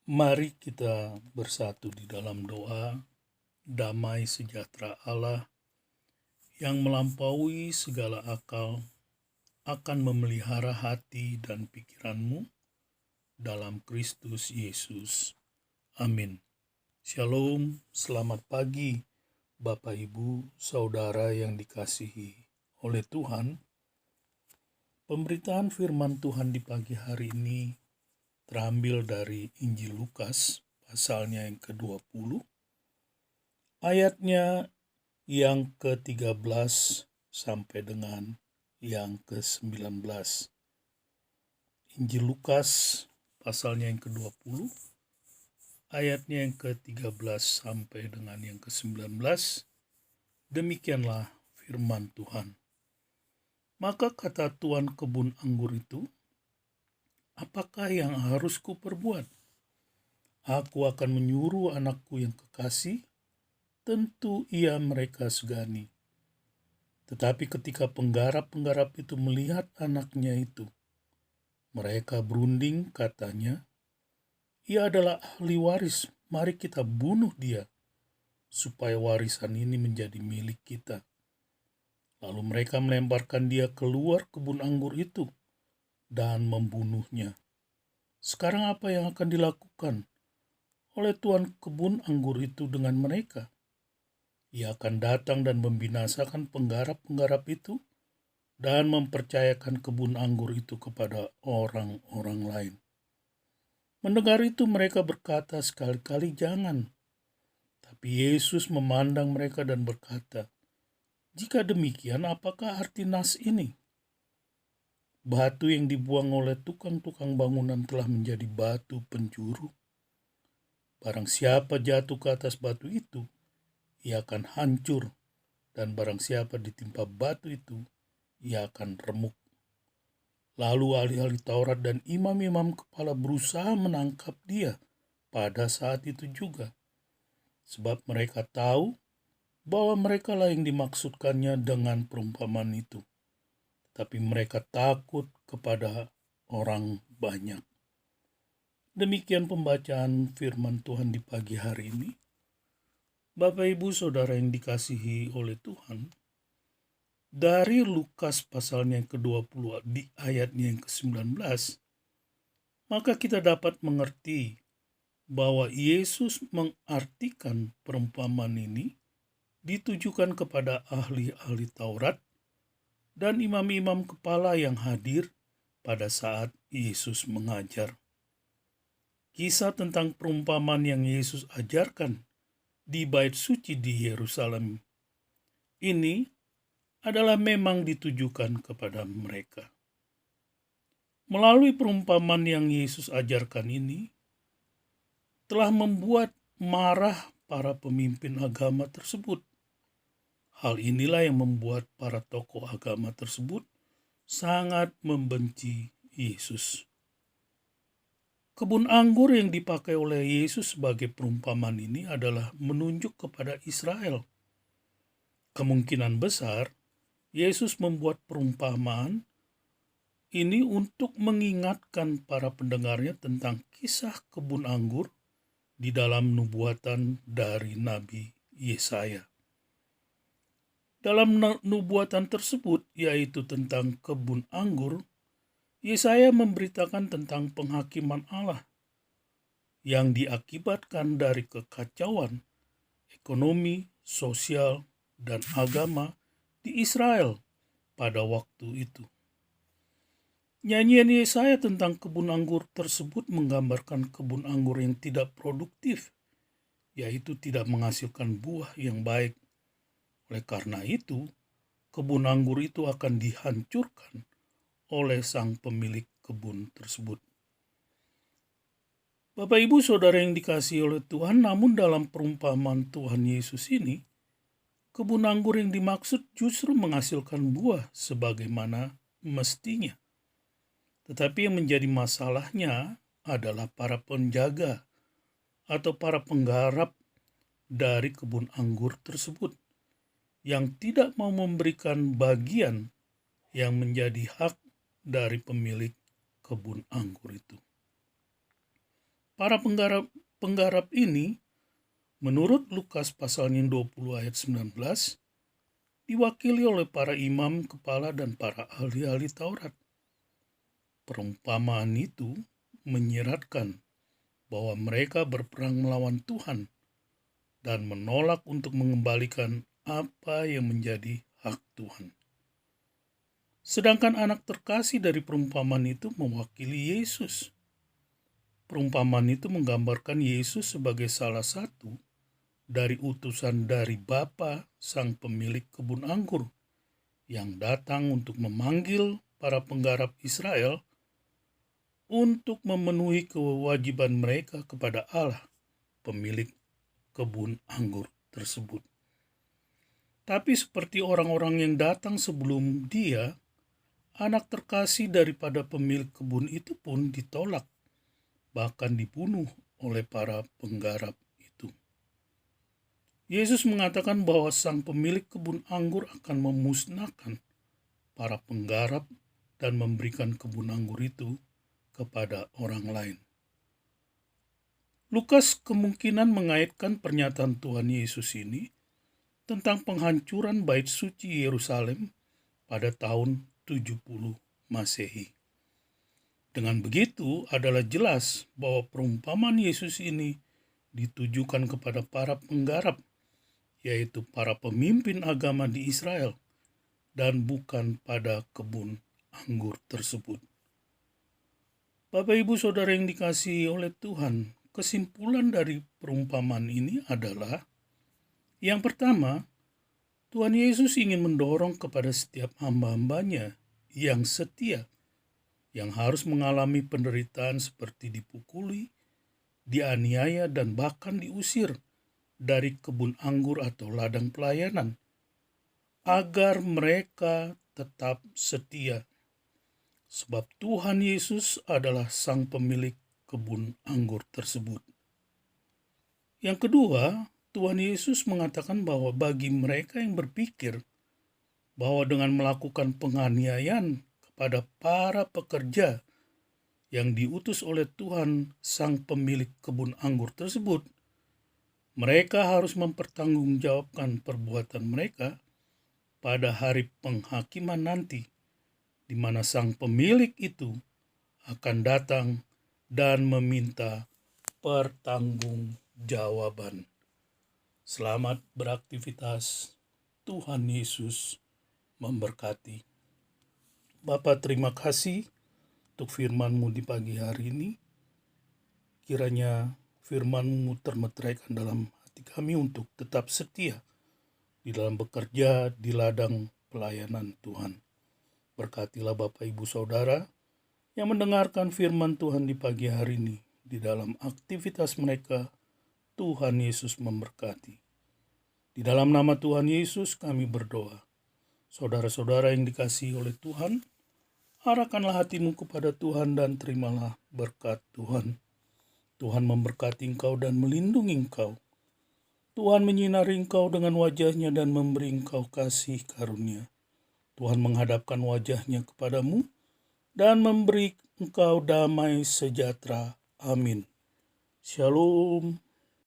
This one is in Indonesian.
Mari kita bersatu di dalam doa. Damai sejahtera Allah yang melampaui segala akal akan memelihara hati dan pikiranmu dalam Kristus Yesus. Amin. Shalom, selamat pagi Bapak Ibu, Saudara yang dikasihi oleh Tuhan. Pemberitaan firman Tuhan di pagi hari ini terambil dari Injil Lukas, pasalnya yang ke-20, ayatnya yang ke-13 sampai dengan yang ke-19. Injil Lukas, pasalnya yang ke-20, ayatnya yang ke-13 sampai dengan yang ke-19. Demikianlah firman Tuhan. Maka kata tuan kebun anggur itu, "Apakah yang harus kuperbuat? Aku akan menyuruh anakku yang kekasih, tentu ia mereka segani." Tetapi ketika penggarap-penggarap itu melihat anaknya itu, mereka berunding, katanya, "Ia adalah ahli waris, mari kita bunuh dia, supaya warisan ini menjadi milik kita." Lalu mereka melemparkan dia keluar kebun anggur itu dan membunuhnya. Sekarang apa yang akan dilakukan oleh tuan kebun anggur itu dengan mereka? Ia akan datang dan membinasakan penggarap-penggarap itu dan mempercayakan kebun anggur itu kepada orang-orang lain. Mendengar itu mereka berkata, "Sekali-kali jangan." Tapi Yesus memandang mereka dan berkata, "Jika demikian, apakah arti nas ini? Batu yang dibuang oleh tukang-tukang bangunan telah menjadi batu penjuru. Barang siapa jatuh ke atas batu itu, ia akan hancur, dan barang siapa ditimpa batu itu, ia akan remuk." Lalu ahli-ahli Taurat dan imam-imam kepala berusaha menangkap dia pada saat itu juga, sebab mereka tahu bahwa merekalah yang dimaksudkannya dengan perumpamaan itu. Tapi mereka takut kepada orang banyak. Demikian pembacaan firman Tuhan di pagi hari ini. Bapak, Ibu, Saudara yang dikasihi oleh Tuhan, dari Lukas pasalnya yang ke-20 di ayatnya yang ke-19, maka kita dapat mengerti bahwa Yesus mengartikan perumpamaan ini ditujukan kepada ahli-ahli Taurat dan imam-imam kepala yang hadir pada saat Yesus mengajar. Kisah tentang perumpamaan yang Yesus ajarkan di Bait Suci di Yerusalem ini adalah memang ditujukan kepada mereka. Melalui perumpamaan yang Yesus ajarkan ini, telah membuat marah para pemimpin agama tersebut. Hal inilah yang membuat para tokoh agama tersebut sangat membenci Yesus. Kebun anggur yang dipakai oleh Yesus sebagai perumpamaan ini adalah menunjuk kepada Israel. Kemungkinan besar Yesus membuat perumpamaan ini untuk mengingatkan para pendengarnya tentang kisah kebun anggur di dalam nubuatan dari Nabi Yesaya. Dalam nubuatan tersebut, yaitu tentang kebun anggur, Yesaya memberitakan tentang penghakiman Allah yang diakibatkan dari kekacauan ekonomi, sosial, dan agama di Israel pada waktu itu. Nyanyian Yesaya tentang kebun anggur tersebut menggambarkan kebun anggur yang tidak produktif, yaitu tidak menghasilkan buah yang baik. Oleh karena itu, kebun anggur itu akan dihancurkan oleh sang pemilik kebun tersebut. Bapak, Ibu, Saudara yang dikasihi oleh Tuhan, namun dalam perumpamaan Tuhan Yesus ini, kebun anggur yang dimaksud justru menghasilkan buah sebagaimana mestinya. Tetapi yang menjadi masalahnya adalah para penjaga atau para penggarap dari kebun anggur tersebut yang tidak mau memberikan bagian yang menjadi hak dari pemilik kebun anggur itu. Para penggarap ini, menurut Lukas pasalnya 20 ayat 19, diwakili oleh para imam kepala dan para ahli-ahli Taurat. Perumpamaan itu menyiratkan bahwa mereka berperang melawan Tuhan dan menolak untuk mengembalikan apa yang menjadi hak Tuhan. Sedangkan anak terkasih dari perumpamaan itu mewakili Yesus. Perumpamaan itu menggambarkan Yesus sebagai salah satu dari utusan dari Bapa sang pemilik kebun anggur yang datang untuk memanggil para penggarap Israel untuk memenuhi kewajiban mereka kepada Allah, pemilik kebun anggur tersebut. Tapi seperti orang-orang yang datang sebelum dia, anak terkasih daripada pemilik kebun itu pun ditolak, bahkan dibunuh oleh para penggarap itu. Yesus mengatakan bahwa sang pemilik kebun anggur akan memusnahkan para penggarap dan memberikan kebun anggur itu kepada orang lain. Lukas kemungkinan mengaitkan pernyataan Tuhan Yesus ini tentang penghancuran bait suci Yerusalem pada tahun 70 Masehi. Dengan begitu adalah jelas bahwa perumpamaan Yesus ini ditujukan kepada para penggarap, yaitu para pemimpin agama di Israel, dan bukan pada kebun anggur tersebut. Bapak, Ibu, Saudara yang dikasihi oleh Tuhan, kesimpulan dari perumpamaan ini adalah, yang pertama, Tuhan Yesus ingin mendorong kepada setiap hamba-hambanya yang setia, yang harus mengalami penderitaan seperti dipukuli, dianiaya, dan bahkan diusir dari kebun anggur atau ladang pelayanan, agar mereka tetap setia. Sebab Tuhan Yesus adalah sang pemilik kebun anggur tersebut. Yang kedua, Tuhan Yesus mengatakan bahwa bagi mereka yang berpikir bahwa dengan melakukan penganiayaan kepada para pekerja yang diutus oleh Tuhan sang pemilik kebun anggur tersebut, mereka harus mempertanggungjawabkan perbuatan mereka pada hari penghakiman nanti, di mana sang pemilik itu akan datang dan meminta pertanggungjawaban. Selamat beraktivitas. Tuhan Yesus memberkati. Bapa, terima kasih untuk firman-Mu di pagi hari ini. Kiranya firman-Mu termeteraikan dalam hati kami untuk tetap setia di dalam bekerja di ladang pelayanan Tuhan. Berkatilah Bapak, Ibu, Saudara yang mendengarkan firman Tuhan di pagi hari ini. Di dalam aktivitas mereka, Tuhan Yesus memberkati. Di dalam nama Tuhan Yesus kami berdoa. Saudara-saudara yang dikasihi oleh Tuhan, arahkanlah hatimu kepada Tuhan dan terimalah berkat Tuhan. Tuhan memberkati engkau dan melindungi engkau. Tuhan menyinari engkau dengan wajah-Nya dan memberi engkau kasih karunia. Tuhan menghadapkan wajah-Nya kepadamu dan memberi engkau damai sejahtera. Amin. Shalom.